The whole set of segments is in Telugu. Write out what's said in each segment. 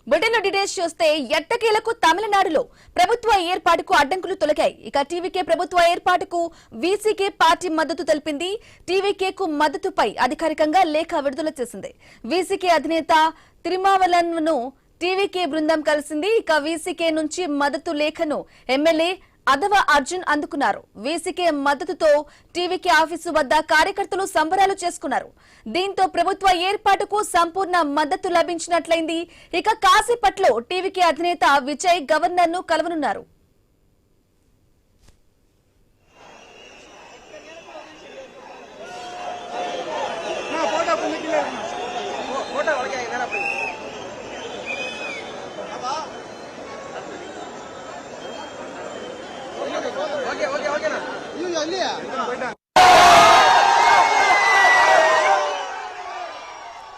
బులెటిన్లో డీటెయిల్స్ చూస్తే ఎట్టకేలకు తమిళనాడులో ప్రభుత్వ ఏర్పాటుకు అడ్డంకులు తొలగాయి. ఇక టీవీకే ప్రభుత్వ ఏర్పాటుకు వీసీకే పార్టీ మద్దతు తెలిపింది. టీవీకేకు మద్దతుపై అధికారికంగా లేఖ విడుదల చేసింది. వీసీకే అధినేత తిరుమావలన్ను టీవీకే బృందం కలిసింది. ఇక వీసీకే నుంచి మద్దతు లేఖను ఎమ్మెల్యే అదవ అర్జున్ అందుకున్నారు. వీసీకే మద్దతుతో టీవీకే ఆఫీసు వద్ద కార్యకర్తలు సంబరాలు చేసుకున్నారు. దీంతో ప్రభుత్వ ఏర్పాటుకు సంపూర్ణ మద్దతు లభించినట్లయింది. ఇక కాసేపట్లో టీవీకే అధినేత విజయ్ గవర్నర్ ను కలవనున్నారు.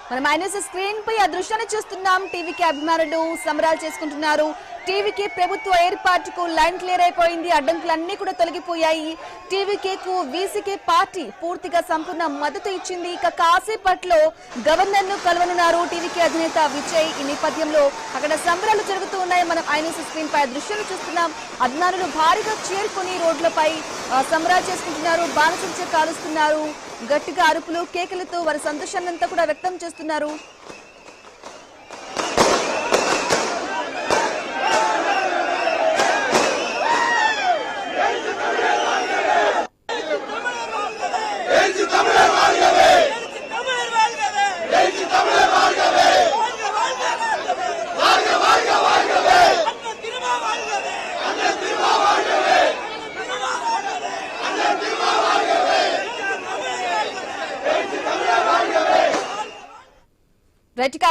మనం మైనస్ స్క్రీన్ పై ఆ దృశ్యాన్ని చూస్తున్నాం. టీవీకే అభిమానులు సంబరాలు చేసుకుంటున్నారు. టీవీకే ప్రభుత్వ ఏర్పాటుకు లైన్ క్లియర్ అయిపోయింది. అడ్డంకులన్నీ కూడా తొలగిపోయాయి. టీవీకేకు వీసీకే పార్టీ పూర్తిగా సంపూర్ణ మద్దతు ఇచ్చింది. ఇక కాసేపట్లో గవర్నర్ ను కలవనున్నారు టీవీకే అధినేత విజయ్. ఈ నేపథ్యంలో అక్కడ సంబరాలు జరుగుతూ ఉన్నాయి. మనం ఐనీస్ స్క్రీన్ పై దృశ్యాలు చూస్తున్నాం. అభిమానులు భారీగా చేరుకుని రోడ్లపై సంబరాలు చేసుకుంటున్నారు. బాణసంచ కాలుస్తున్నారు. గట్టిగా అరుపులు కేకలతో వారి సంతోషాన్నంతా కూడా వ్యక్తం చేస్తున్నారు.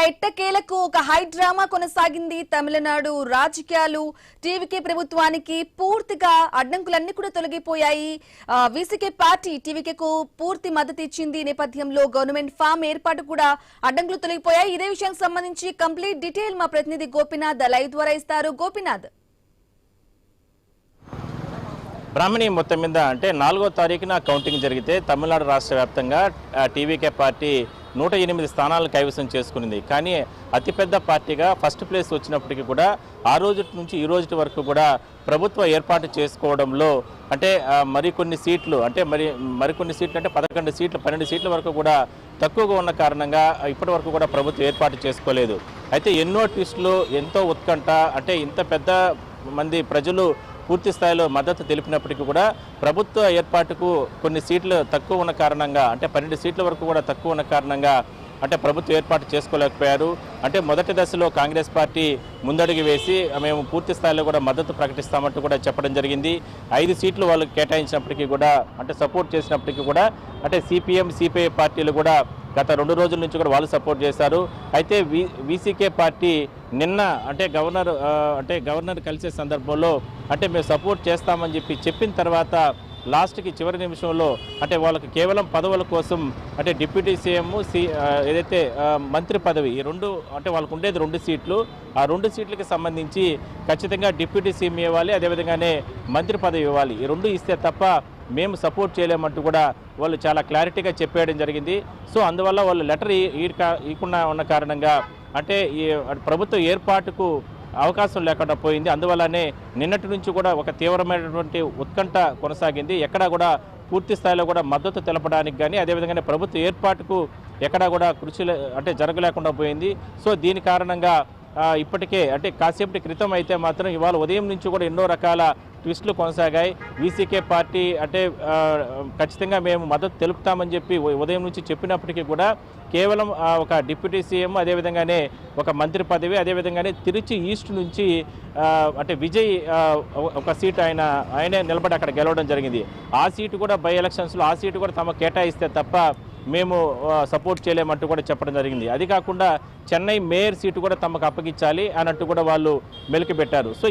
ఎట్టకేలకు ఒక హై డ్రామా కొనసాగింది. తమిళనాడు రాజకీయాలు టీవీకే ప్రభుత్వానికి పూర్తిగా అడ్డంకులన్నీ కూడా తొలగిపోయాయి. వీసీకే పార్టీ టీవీకేకు పూర్తి మద్దతు ఇచ్చింది. నేపథ్యంలో గవర్నమెంట్ ఫామ్ ఏర్పాటు కూడా అడ్డంకులు తొలగిపోయాయి. ఇదే విషయానికి సంబంధించి కంప్లీట్ డీటెయిల్ మా ప్రతినిధి గోపినాథ్ లైవ్ ద్వారా ఇస్తారు. గోపినాథ్, బ్రాహ్మణి మొత్తం మీద అంటే 4వ తారీఖున కౌంటింగ్ జరిగితే తమిళనాడు రాష్ట్ర వ్యాప్తంగా టీవీకే పార్టీ 108 స్థానాలను కైవసం చేసుకునింది. కానీ అతిపెద్ద పార్టీగా ఫస్ట్ ప్లేస్ వచ్చినప్పటికీ కూడా ఆ రోజు నుంచి ఈ రోజు వరకు కూడా ప్రభుత్వ ఏర్పాటు చేసుకోవడంలో అంటే మరికొన్ని సీట్లు అంటే మరికొన్ని సీట్లు అంటే 11 సీట్లు 12 సీట్ల వరకు కూడా తక్కువగా ఉన్న కారణంగా ఇప్పటి వరకు కూడా ప్రభుత్వం ఏర్పాటు చేసుకోలేదు. అయితే ఎన్నో ట్విస్టులు, ఎంతో ఉత్కంఠ, అంటే ఇంత పెద్ద మంది ప్రజలు పూర్తి స్థాయిలో మద్దతు తెలిపినప్పటికీ కూడా ప్రభుత్వ ఏర్పాటుకు కొన్ని సీట్లు తక్కువ ఉన్న కారణంగా అంటే 12 సీట్ల వరకు కూడా తక్కువ ఉన్న కారణంగా అంటే ప్రభుత్వ ఏర్పాటు చేసుకోలేకపోయారు. అంటే మొదటి దశలో కాంగ్రెస్ పార్టీ ముందడుగు వేసి మేము పూర్తి స్థాయిలో కూడా మద్దతు ప్రకటిస్తామంటూ కూడా చెప్పడం జరిగింది. 5 సీట్లు వాళ్ళు కేటాయించినప్పటికీ కూడా అంటే సపోర్ట్ చేసినప్పటికీ కూడా అంటే సిపిఎం, సిపిఐ పార్టీలు కూడా గత 2 రోజుల నుంచి కూడా వాళ్ళు సపోర్ట్ చేశారు. అయితే వీసీకే పార్టీ నిన్న అంటే గవర్నర్ కలిసే సందర్భంలో అంటే మేము సపోర్ట్ చేస్తామని చెప్పిన తర్వాత లాస్ట్కి చివరి నిమిషంలో అంటే వాళ్ళకి కేవలం పదవుల కోసం అంటే డిప్యూటీ సీఎం ఏదైతే మంత్రి పదవి ఈ 2 అంటే వాళ్ళకు ఉండేది 2 సీట్లు, ఆ 2 సీట్లకి సంబంధించి ఖచ్చితంగా డిప్యూటీ సీఎం ఇవ్వాలి, అదేవిధంగానే మంత్రి పదవి ఇవ్వాలి. ఈ 2 ఇస్తే తప్ప మేము సపోర్ట్ చేయలేమంటూ కూడా వాళ్ళు చాలా క్లారిటీగా చెప్పేయడం జరిగింది. సో అందువల్ల వాళ్ళు లెటర్ ఇవ్వకుండా ఉన్న కారణంగా అంటే ఈ ప్రభుత్వ ఏర్పాటుకు అవకాశం లేకుండా పోయింది. అందువల్లనే నిన్నటి నుంచి కూడా ఒక తీవ్రమైనటువంటి ఉత్కంఠ కొనసాగింది. ఎక్కడా కూడా పూర్తి స్థాయిలో కూడా మద్దతు తెలపడానికి కానీ అదేవిధంగానే ప్రభుత్వ ఏర్పాటుకు ఎక్కడా కూడా కృషి అంటే జరగలేకుండా పోయింది. సో దీని కారణంగా ఇప్పటికే అంటే కాసేపటి క్రితం అయితే మాత్రం ఇవాళ ఉదయం నుంచి కూడా ఎన్నో రకాల ట్విస్టులు కొనసాగాయి. వీసీకే పార్టీ అంటే ఖచ్చితంగా మేము మద్దతు తెలుపుతామని చెప్పి ఉదయం నుంచి చెప్పినప్పటికీ కూడా కేవలం ఒక డిప్యూటీ సీఎం, అదేవిధంగానే ఒక మంత్రి పదవి, అదేవిధంగానే తిరుచి ఈస్ట్ నుంచి అంటే విజయ్ ఒక సీటు ఆయనే నిలబడి అక్కడ గెలవడం జరిగింది. ఆ సీటు కూడా బై ఎలక్షన్స్లో ఆ సీటు కూడా తమ కేటాయిస్తే తప్ప మేము సపోర్ట్ చేయలేమంటూ కూడా చెప్పడం జరిగింది. అది కాకుండా చెన్నై మేయర్ సీటు కూడా తమకు అప్పగించాలి అన్నట్టు కూడా వాళ్ళు మెలికి పెట్టారు. సో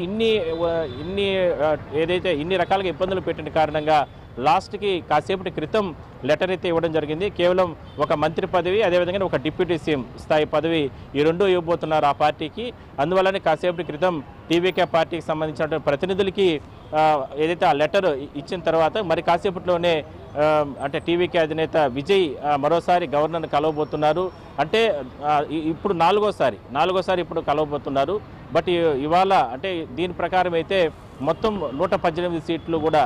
ఇన్ని రకాలుగా ఇబ్బందులు పెట్టిన కారణంగా లాస్ట్కి కాసేపటి క్రితం లెటర్ అయితే ఇవ్వడం జరిగింది. కేవలం ఒక మంత్రి పదవి, అదేవిధంగా ఒక డిప్యూటీ సీఎం స్థాయి పదవి ఈ రెండు ఇవ్వబోతున్నారు ఆ పార్టీకి. అందువల్లనే కాసేపటి క్రితం టీవీకే పార్టీకి సంబంధించిన ప్రతినిధులకి ఏదైతే ఆ లెటర్ ఇచ్చిన తర్వాత మరి కాసేపట్లోనే అంటే టీవీకే అధినేత విజయ్ మరోసారి గవర్నర్ని కలవబోతున్నారు. అంటే ఇప్పుడు నాలుగోసారి ఇప్పుడు కలవబోతున్నారు. బట్ ఇవాళ అంటే దీని ప్రకారం అయితే మొత్తం 118 సీట్లు కూడా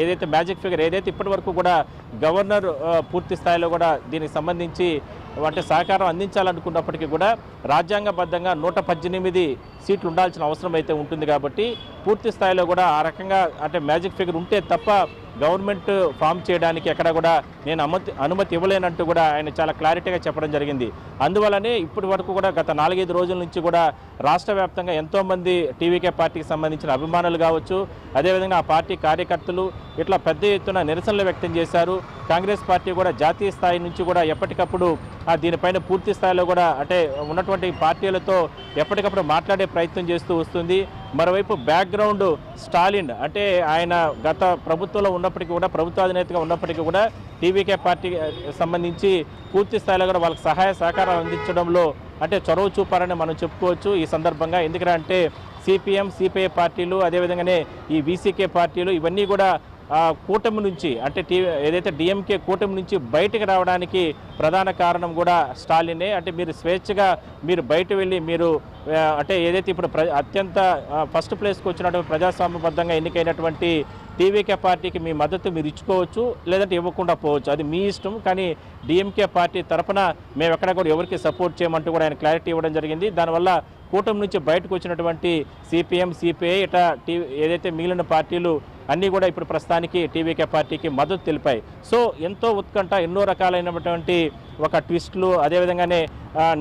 ఏదైతే మ్యాజిక్ ఫిగర్ ఏదైతే ఇప్పటి వరకు కూడా గవర్నర్ పూర్తి స్థాయిలో కూడా దీనికి సంబంధించి అంటే సహకారం అందించాలనుకున్నప్పటికీ కూడా రాజ్యాంగబద్ధంగా 118 సీట్లు ఉండాల్సిన అవసరం అయితే ఉంటుంది. కాబట్టి పూర్తి స్థాయిలో కూడా ఆ రకంగా అంటే మ్యాజిక్ ఫిగర్ ఉంటే తప్ప గవర్నమెంట్ ఫామ్ చేయడానికి ఎక్కడ కూడా నేను అనుమతి ఇవ్వలేనంటూ కూడా ఆయన చాలా క్లారిటీగా చెప్పడం జరిగింది. అందువల్లనే ఇప్పటి వరకు కూడా గత 4-5 రోజుల నుంచి కూడా రాష్ట్ర వ్యాప్తంగా ఎంతోమంది టీవీకే పార్టీకి సంబంధించిన అభిమానులు కావచ్చు, అదేవిధంగా ఆ పార్టీ కార్యకర్తలు ఇట్లా పెద్ద ఎత్తున నిరసనలు వ్యక్తం చేశారు. కాంగ్రెస్ పార్టీ కూడా జాతీయ స్థాయి నుంచి కూడా ఎప్పటికప్పుడు దీనిపైన పూర్తి స్థాయిలో కూడా అంటే ఉన్నటువంటి పార్టీలతో ఎప్పటికప్పుడు మాట్లాడే ప్రయత్నం చేస్తూ వస్తుంది. మరోవైపు బ్యాక్గ్రౌండ్ స్టాలిన్ అంటే ఆయన గత ప్రభుత్వంలో ఉన్నప్పటికీ కూడా ప్రభుత్వ అధినేతగా ఉన్నప్పటికీ కూడా టీవీకే పార్టీకి సంబంధించి పూర్తి స్థాయిలో కూడా వాళ్ళకి సహాయ సహకారాలు అందించడంలో అంటే చొరవ చూపారని మనం చెప్పుకోవచ్చు ఈ సందర్భంగా. ఎందుకంటే సిపిఎం, సిపిఐ పార్టీలు అదేవిధంగానే ఈ వీసీకే పార్టీలు ఇవన్నీ కూడా కూటమి నుంచి అంటే ఏదైతే డిఎంకే కూటమి నుంచి బయటకు రావడానికి ప్రధాన కారణం కూడా స్టాలినే. అంటే మీరు స్వేచ్ఛగా మీరు బయట వెళ్ళి మీరు అంటే ఏదైతే ఇప్పుడు అత్యంత ఫస్ట్ ప్లేస్కి వచ్చినటువంటి ప్రజాస్వామ్యబద్ధంగా ఎన్నికైనటువంటి టీవీకే పార్టీకి మీ మద్దతు మీరు ఇచ్చుకోవచ్చు, లేదంటే ఇవ్వకుండా పోవచ్చు, అది మీ ఇష్టం. కానీ డిఎంకే పార్టీ తరఫున మేము ఎక్కడ కూడా ఎవరికి సపోర్ట్ చేయమంటూ కూడా ఆయన క్లారిటీ ఇవ్వడం జరిగింది. దానివల్ల కూటమి నుంచి బయటకు వచ్చినటువంటి సిపిఎం, సిపిఐ ఇట్లా ఏదైతే మిగిలిన పార్టీలు అన్నీ కూడా ఇప్పుడు ప్రస్తుతానికి టీవీకే పార్టీకి మద్దతు తెలిపాయి. సో ఎంతో ఉత్కంఠ, ఎన్నో రకాలైనటువంటి ఒక ట్విస్టులు, అదేవిధంగానే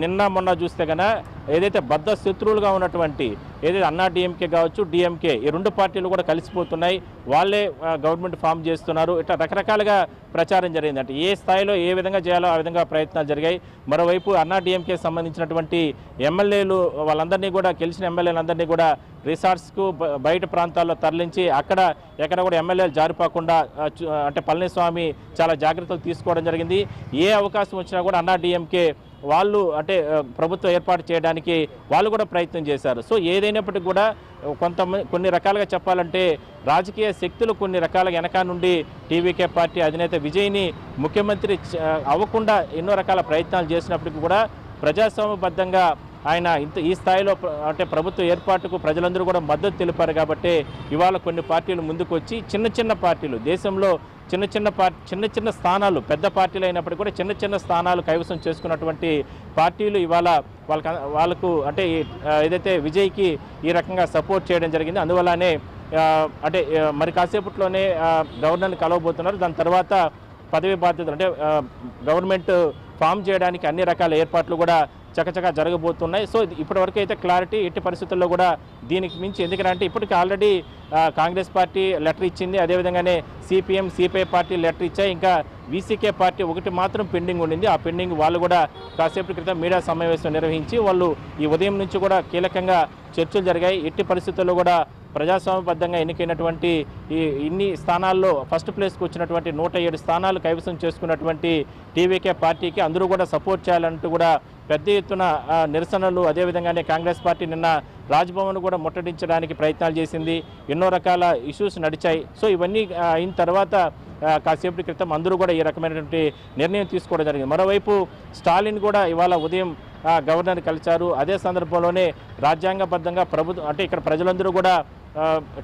నిన్న మొన్న చూస్తే కన్నా ఏదైతే బద్ధ శత్రువులుగా ఉన్నటువంటి ఏదైతే అన్నా డిఎంకే కావచ్చు, డిఎంకే ఈ రెండు పార్టీలు కూడా కలిసిపోతున్నాయి, వాళ్ళే గవర్నమెంట్ ఫామ్ చేస్తున్నారు, ఇట్లా రకరకాలుగా ప్రచారం జరిగింది. అంటే ఏ స్థాయిలో ఏ విధంగా చేయాలో ఆ విధంగా ప్రయత్నాలు జరిగాయి. మరోవైపు అన్నా డిఎంకే సంబంధించినటువంటి ఎమ్మెల్యేలు వాళ్ళందరినీ కూడా గెలిచిన ఎమ్మెల్యేలందరినీ కూడా రిసార్ట్స్కు బయట ప్రాంతాల్లో తరలించి అక్కడ ఎక్కడ కూడా ఎమ్మెల్యేలు జారిపోకుండా అంటే పళనిస్వామి చాలా జాగ్రత్తలు తీసుకోవడం జరిగింది. ఏ అవకాశం వచ్చినా కూడా అన్నా డిఎంకే వాళ్ళు అంటే ప్రభుత్వం ఏర్పాటు చేయడానికి వాళ్ళు కూడా ప్రయత్నం చేశారు. సో ఏదైనప్పటికీ కూడా కొన్ని రకాలుగా చెప్పాలంటే రాజకీయ శక్తులు కొన్ని రకాలుగా వెనక నుండి టీవీకే పార్టీ అధినేత విజయ్ని ముఖ్యమంత్రి అవ్వకుండా ఎన్నో రకాల ప్రయత్నాలు చేసినప్పటికీ కూడా ప్రజాస్వామ్యబద్ధంగా ఆయన ఈ స్థాయిలో అంటే ప్రభుత్వ ఏర్పాటుకు ప్రజలందరూ కూడా మద్దతు తెలిపారు. కాబట్టి ఇవాళ కొన్ని పార్టీలు ముందుకు వచ్చి చిన్న చిన్న పార్టీలు దేశంలో చిన్న చిన్న స్థానాలు పెద్ద పార్టీలు అయినప్పటికీ కూడా చిన్న చిన్న స్థానాలు కైవసం చేసుకున్నటువంటి పార్టీలు ఇవాళ వాళ్ళకు అంటే ఏదైతే విజయ్కి ఈ రకంగా సపోర్ట్ చేయడం జరిగింది. అందువల్లనే అంటే మరి కాసేపట్లోనే గవర్నర్ని కలవబోతున్నారు. దాని తర్వాత పదవి బాధ్యతలు అంటే గవర్నమెంట్ ఫామ్ చేయడానికి అన్ని రకాల ఏర్పాట్లు కూడా చకచకా జరగబోతున్నాయి. సో ఇప్పటివరకు అయితే క్లారిటీ ఎట్టి పరిస్థితుల్లో కూడా దీనికి మించి, ఎందుకంటే ఇప్పటికి ఆల్రెడీ కాంగ్రెస్ పార్టీ లెటర్ ఇచ్చింది, అదేవిధంగానే సిపిఎం, సిపిఐ పార్టీ లెటర్ ఇచ్చాయి. ఇంకా వీసీకే పార్టీ ఒకటి మాత్రం పెండింగ్ ఉండింది. ఆ పెండింగ్ వాళ్ళు కూడా కాసేపటి క్రితం మీడియా సమావేశం నిర్వహించి వాళ్ళు ఈ ఉదయం నుంచి కూడా కీలకంగా చర్చలు జరిగాయి. ఎట్టి పరిస్థితుల్లో కూడా ప్రజాస్వామ్యబద్ధంగా ఎన్నికైనటువంటి ఇన్ని స్థానాల్లో ఫస్ట్ ప్లేస్కి వచ్చినటువంటి 107 స్థానాలు కైవసం చేసుకున్నటువంటి టీవీకే పార్టీకి అందరూ కూడా సపోర్ట్ చేయాలంటూ కూడా పెద్ద ఎత్తున నిరసనలు, అదేవిధంగానే కాంగ్రెస్ పార్టీ నిన్న రాజ్భవన్ కూడా ముట్టడించడానికి ప్రయత్నాలు చేసింది. ఎన్నో రకాల ఇష్యూస్ నడిచాయి. సో ఇవన్నీ అయిన తర్వాత కాసేపటి క్రితం అందరూ కూడా ఈ రకమైనటువంటి నిర్ణయం తీసుకోవడం జరిగింది. మరోవైపు స్టాలిన్ కూడా ఇవాళ ఉదయం గవర్నర్ని కలిశారు. అదే సందర్భంలోనే రాజ్యాంగబద్ధంగా ప్రభుత్వం అంటే ఇక్కడ ప్రజలందరూ కూడా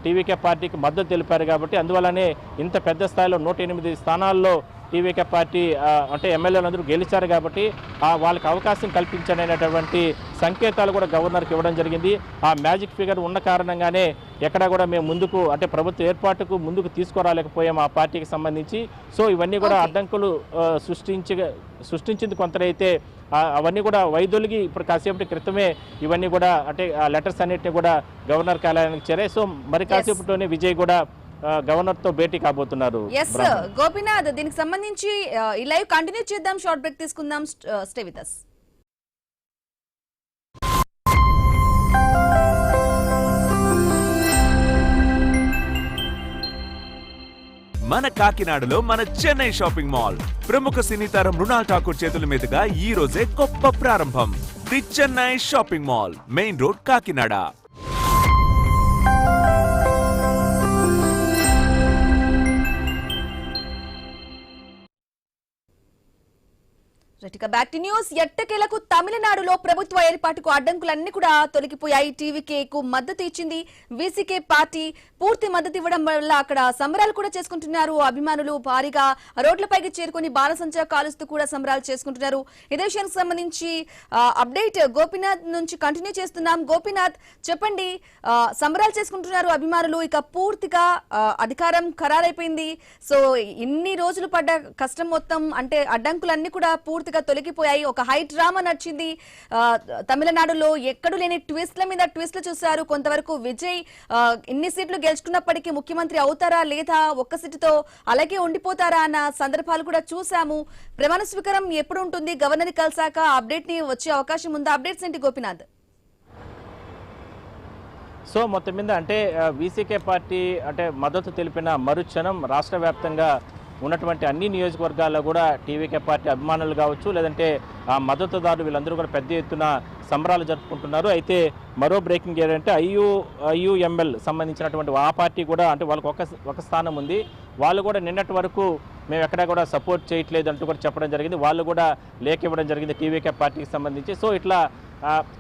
టీవీకే పార్టీకి మద్దతు తెలిపారు. కాబట్టి అందువల్లనే ఇంత పెద్ద స్థాయిలో 108 స్థానాల్లో టీవీకే పార్టీ అంటే ఎమ్మెల్యేలందరూ గెలిచారు. కాబట్టి వాళ్ళకి అవకాశం కల్పించనటువంటి సంకేతాలు కూడా గవర్నర్కి ఇవ్వడం జరిగింది. ఆ మ్యాజిక్ ఫిగర్ ఉన్న కారణంగానే ఎక్కడా కూడా మేము ముందుకు అంటే ప్రభుత్వ ఏర్పాటుకు ముందుకు తీసుకురాలేకపోయాం ఆ పార్టీకి సంబంధించి. సో ఇవన్నీ కూడా అడ్డంకులు సృష్టించింది కొంతైతే అవన్నీ కూడా వైదొలిగి ఇప్పుడు కాసేపటి క్రితమే ఇవన్నీ కూడా అంటే ఆ లెటర్స్ అన్నిటిని కూడా గవర్నర్ కార్యాలయానికి చేరాయి. సో మరి కాసేపట్లోనే విజయ్ కూడా గవర్నర్ తో భేటీ కాబోతున్నారు. గోపీనాథ్, దీనికి సంబంధించి ఈ లైవ్ కంటిన్యూ చేద్దాం, షార్ట్ బ్రేక్ తీసుకుందాం. Stay with us. మన కాకినాడలో మన చెన్నై షాపింగ్ మాల్ ప్రముఖ సినీ తారం మృణాల్ ఠాకూర్ చేతుల మీదుగా ఈ రోజే గొప్ప ప్రారంభం. The Chennai shopping mall, main road, Kakinada. Back to news. ఎట్టకేలకు తమిళనాడులో ప్రభుత్వ ఏర్పాటుకు అడ్డంకులన్నీ కూడా తొలగిపోయాయి. టీవీకేకు మద్దతు ఇచ్చింది వీసీకే పార్టీ. పూర్తి మద్దతు ఇవ్వడం వల్ల అక్కడ సంబరాలు కూడా చేసుకుంటున్నారు. అభిమానులు భారీగా రోడ్లపైకి చేరుకుని బాణసంచా కాలుస్తూ కూడా సంబరాలు చేసుకుంటున్నారు. ఇదే విషయానికి సంబంధించి అప్డేట్ గోపీనాథ్ నుంచి కంటిన్యూ చేస్తున్నాం. గోపీనాథ్, చెప్పండి, సంబరాలు చేసుకుంటున్నారు అభిమానులు. ఇక పూర్తిగా అధికారం ఖరారైపోయింది. సో ఇన్ని రోజులు పడ్డ కష్టం మొత్తం, అంటే అడ్డంకులన్నీ కూడా పూర్తిగా తొలగిపోయాయి. ఒక హై డ్రామా నడిచింది తమిళనాడులో. ఎక్కడు లేని ట్విస్ట్ల మీద ట్విస్ట్లు చూశారు. కొంతవరకు విజయ్ ఇన్ని సీట్లు గెలుచుకున్నప్పటికీ ముఖ్యమంత్రి అవుతారా లేదా, ఒక్క సీటుతో అలాగే ఉండిపోతారా అన్న సందర్భాలు కూడా చూసాము. ప్రమాణ స్వీకారం ఎప్పుడు ఉంటుంది? గవర్నర్ కలిసాక అప్డేట్ ని వచ్చే అవకాశం ఉందా? అప్డేట్స్ ఏంటి గోపీనాథ్? సో మొత్తం మీద అంటే వీసీకే పార్టీ అంటే మద్దతు తెలిపిన మరుక్షణం రాష్ట్ర వ్యాప్తంగా ఉన్నటువంటి అన్ని నియోజకవర్గాల్లో కూడా టీవీకే పార్టీ అభిమానులు కావచ్చు, లేదంటే ఆ మద్దతుదారులు వీళ్ళందరూ కూడా పెద్ద ఎత్తున సంబరాలు జరుపుకుంటున్నారు. అయితే మరో బ్రేకింగ్ ఏంటంటే ఐయుఎంఎల్ సంబంధించినటువంటి ఆ పార్టీ కూడా అంటే వాళ్ళకి ఒక స్థానం ఉంది. వాళ్ళు కూడా నిన్నటి వరకు మేము ఎక్కడా కూడా సపోర్ట్ చేయట్లేదు అంటూ కూడా చెప్పడం జరిగింది. వాళ్ళు కూడా లేఖ ఇవ్వడం జరిగింది టీవీకే పార్టీకి సంబంధించి. సో ఇట్లా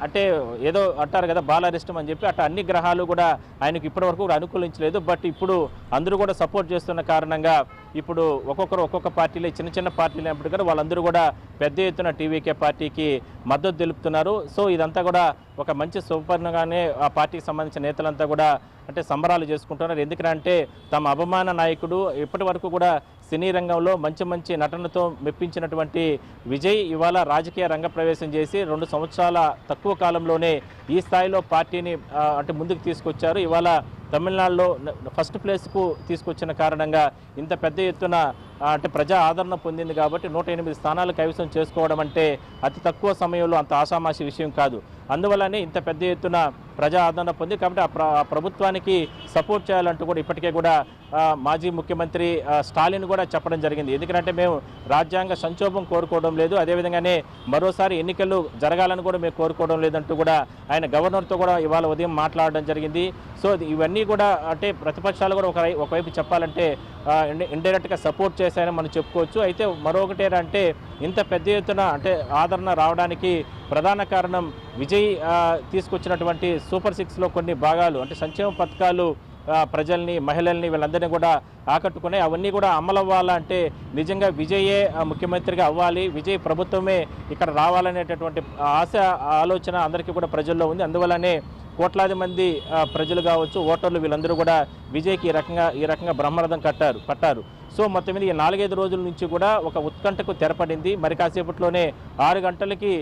అంటే ఏదో అంటారు కదా బాలారిష్టం అని చెప్పి, అట్లా అన్ని గ్రహాలు కూడా ఆయనకు ఇప్పటివరకు కూడా అనుకూలించలేదు. బట్ ఇప్పుడు అందరూ కూడా సపోర్ట్ చేస్తున్న కారణంగా ఇప్పుడు ఒక్కొక్కరు ఒక్కొక్క పార్టీలో చిన్న చిన్న పార్టీలు అయినప్పుడు కూడా వాళ్ళందరూ కూడా పెద్ద ఎత్తున టీవీకే పార్టీకి మద్దతు తెలుపుతున్నారు. సో ఇదంతా కూడా ఒక మంచి సుపర్ణగానే ఆ పార్టీకి సంబంధించిన నేతలంతా కూడా అంటే సంబరాలు చేసుకుంటున్నారు. ఎందుకంటే తమ అభిమాన నాయకుడు ఇప్పటి వరకు కూడా సినీ రంగంలో మంచి నటనతో మెప్పించినటువంటి విజయ్ ఇవాళ రాజకీయ రంగ ప్రవేశం చేసి 2 సంవత్సరాల తక్కువ కాలంలోనే ఈ స్థాయిలో పార్టీని అంటే ముందుకు తీసుకొచ్చారు. ఇవాళ తమిళనాడులో ఫస్ట్ ప్లేస్కు తీసుకొచ్చిన కారణంగా ఇంత పెద్ద ఎత్తున అంటే ప్రజా ఆదరణ పొందింది. కాబట్టి 108 స్థానాలు కైవసం చేసుకోవడం అంటే అతి తక్కువ సమయంలో అంత ఆషామాషి విషయం కాదు. అందువల్లనే ఇంత పెద్ద ఎత్తున ప్రజా ఆదరణ పొంది కాబట్టి ఆ ప్రభుత్వానికి సపోర్ట్ చేయాలంటూ కూడా ఇప్పటికే కూడా మాజీ ముఖ్యమంత్రి స్టాలిన్ కూడా చెప్పడం జరిగింది. ఎందుకంటే మేము రాజ్యాంగ సంక్షోభం కోరుకోవడం లేదు, అదేవిధంగానే మరోసారి ఎన్నికలు జరగాలని కూడా మేము కోరుకోవడం లేదంటూ కూడా ఆయన గవర్నర్తో కూడా ఇవాళ ఉదయం మాట్లాడడం జరిగింది. సో ఇవన్నీ కూడా అంటే ప్రతిపక్షాలు కూడా ఒకవైపు చెప్పాలంటే ఇండైరెక్ట్గా సపోర్ట్ చేశాయని మనం చెప్పుకోవచ్చు. అయితే మరొకటి ఏంటంటే ఇంత పెద్ద ఎత్తున అంటే ఆదరణ రావడానికి ప్రధాన కారణం విజయ్ తీసుకొచ్చినటువంటి సూపర్ 6లో కొన్ని భాగాలు అంటే సంక్షేమ పథకాలు ప్రజల్ని మహిళల్ని వీళ్ళందరినీ కూడా ఆకట్టుకునే అవన్నీ కూడా అమలవ్వాలంటే నిజంగా విజయే ముఖ్యమంత్రిగా అవ్వాలి, విజయ్ ప్రభుత్వమే ఇక్కడ రావాలనేటటువంటి ఆలోచన అందరికీ కూడా ప్రజల్లో ఉంది. అందువల్లనే కోట్లాది మంది ప్రజలు కావచ్చు, ఓటర్లు వీళ్ళందరూ కూడా విజయ్కి ఈ రకంగా బ్రహ్మరథం పట్టారు. సో మొత్తం మీద ఈ 4-5 రోజుల నుంచి కూడా ఒక ఉత్కంఠకు తెరపడింది. మరి కాసేపట్లోనే 6 గంటలకి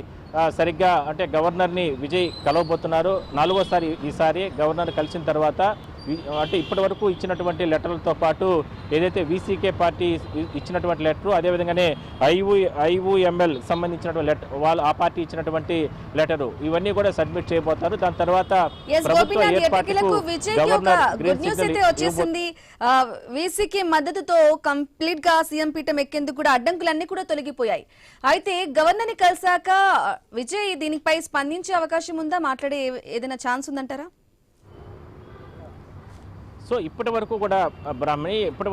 సరిగ్గా అంటే గవర్నర్ని విజయ్ కలవబోతున్నారు. 4వసారి ఈసారి గవర్నర్ కలిసిన తర్వాత అంటే ఇప్పటి వరకు ఇచ్చినటువంటి లెటర్లతో పాటు ఏదైతే వీసీకే పార్టీ ఇచ్చినటువంటి లెటరు, అదేవిధంగానే ఐయుఎంఎల్ సంబంధించినటువంటి లెటర్ వాళ్ళు ఆ పార్టీ ఇచ్చినటువంటి లెటరు ఇవన్నీ కూడా సబ్మిట్ చేయబోతారు. దాని తర్వాత వీసీకే మద్దతుతో కంప్లీట్ గా సీఎం పీఠం ఎక్కేందుకు కూడా అడ్డంకులన్నీ కూడా తొలగిపోయాయి. అయితే గవర్నర్ ని కలిసాక విజయ్ దీనిపై స్పందించే అవకాశం ఉందా? మాట్లాడే ఏదైనా ఛాన్స్ ఉందంటారా? సో ఇప్పటి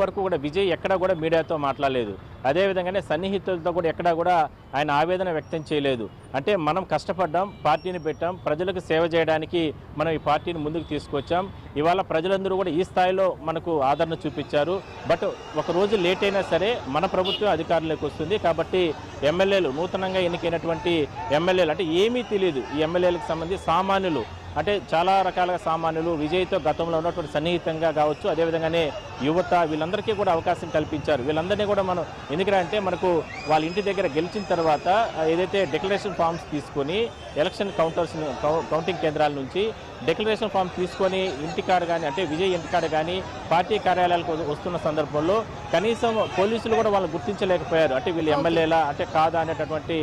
వరకు కూడా విజయ్ ఎక్కడా కూడా మీడియాతో మాట్లాడలేదు. అదేవిధంగానే సన్నిహితులతో కూడా ఎక్కడా కూడా ఆయన ఆవేదన వ్యక్తం చేయలేదు. అంటే మనం కష్టపడ్డాం, పార్టీని పెట్టాం, ప్రజలకు సేవ చేయడానికి మనం ఈ పార్టీని ముందుకు తీసుకొచ్చాం. ఇవాళ ప్రజలందరూ కూడా ఈ స్థాయిలో మనకు ఆదరణ చూపించారు. బట్ ఒక రోజు లేట్ అయినా సరే మన ప్రభుత్వం అధికారంలోకి వస్తుంది. కాబట్టి ఎమ్మెల్యేలు నూతనంగా ఎన్నికైనటువంటి ఎమ్మెల్యేలు అంటే ఏమీ తెలియదు ఈ ఎమ్మెల్యేలకు సంబంధించి సామాన్యులు అంటే చాలా రకాల సామాన్యులు విజయ్తో గతంలో ఉన్నటువంటి సన్నిహితంగా కావచ్చు, అదేవిధంగానే యువత వీళ్ళందరికీ కూడా అవకాశం కల్పించారు. వీళ్ళందరినీ కూడా మనం ఎందుకంటే మనకు వాళ్ళ ఇంటి దగ్గర గెలిచిన తర్వాత ఏదైతే డిక్లరేషన్ ఫామ్స్ తీసుకొని ఎలక్షన్ కౌంటింగ్ కేంద్రాల నుంచి డిక్లరేషన్ ఫామ్ తీసుకొని ఇంటికాడ కానీ అంటే విజయ్ ఇంటికాడ కానీ పార్టీ కార్యాలయాలకు వస్తున్న సందర్భంలో కనీసం పోలీసులు కూడా వాళ్ళు గుర్తించలేకపోయారు. అంటే వీళ్ళు ఎమ్మెల్యేలా అంటే కాదా అనేటటువంటి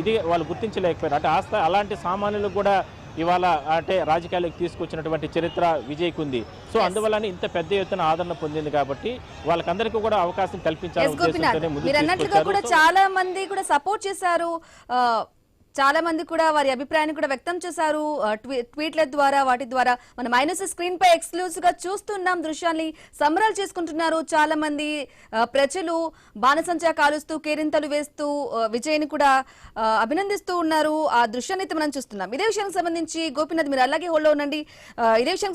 ఇది వాళ్ళు గుర్తించలేకపోయారు. అంటే అలాంటి సామాన్యులకు కూడా ఇవాళ అంటే రాజకీయాలకు తీసుకొచ్చినటువంటి చరిత్ర విజయ్కి ఉంది. సో అందువల్లనే ఇంత పెద్ద ఎత్తున ఆదరణ పొందింది కాబట్టి వాళ్ళకందరికీ కూడా అవకాశం కల్పించాలనే ఉద్దేశంతోనే ముందుకు మీరు అన్నట్లుగా కూడా తీసుకొచ్చారు. చాలా మంది కూడా సపోర్ట్ చేశారు, చాలా మంది కూడా వారి అభిప్రాయాన్ని కూడా వ్యక్తం చేశారు ట్వీట్ల ద్వారా, వాటి ద్వారా. మనం మైనస్ స్క్రీన్ పై ఎక్స్క్లూజివ్ గా చూస్తున్నాం దృశ్యాన్ని. సంబరాలు చేసుకుంటున్నారు చాలా మంది ప్రజలు, బాణసంచా కాలుస్తూ కేరింతలు వేస్తూ విజయ్ని కూడా అభినందిస్తూ ఉన్నారు. ఆ దృశ్యాన్ని అయితే మనం చూస్తున్నాం. ఇదే విషయానికి సంబంధించి గోపీనాథ్ మీరు అలాగే హోల్డ్లో ఉండండి. ఇదే విషయానికి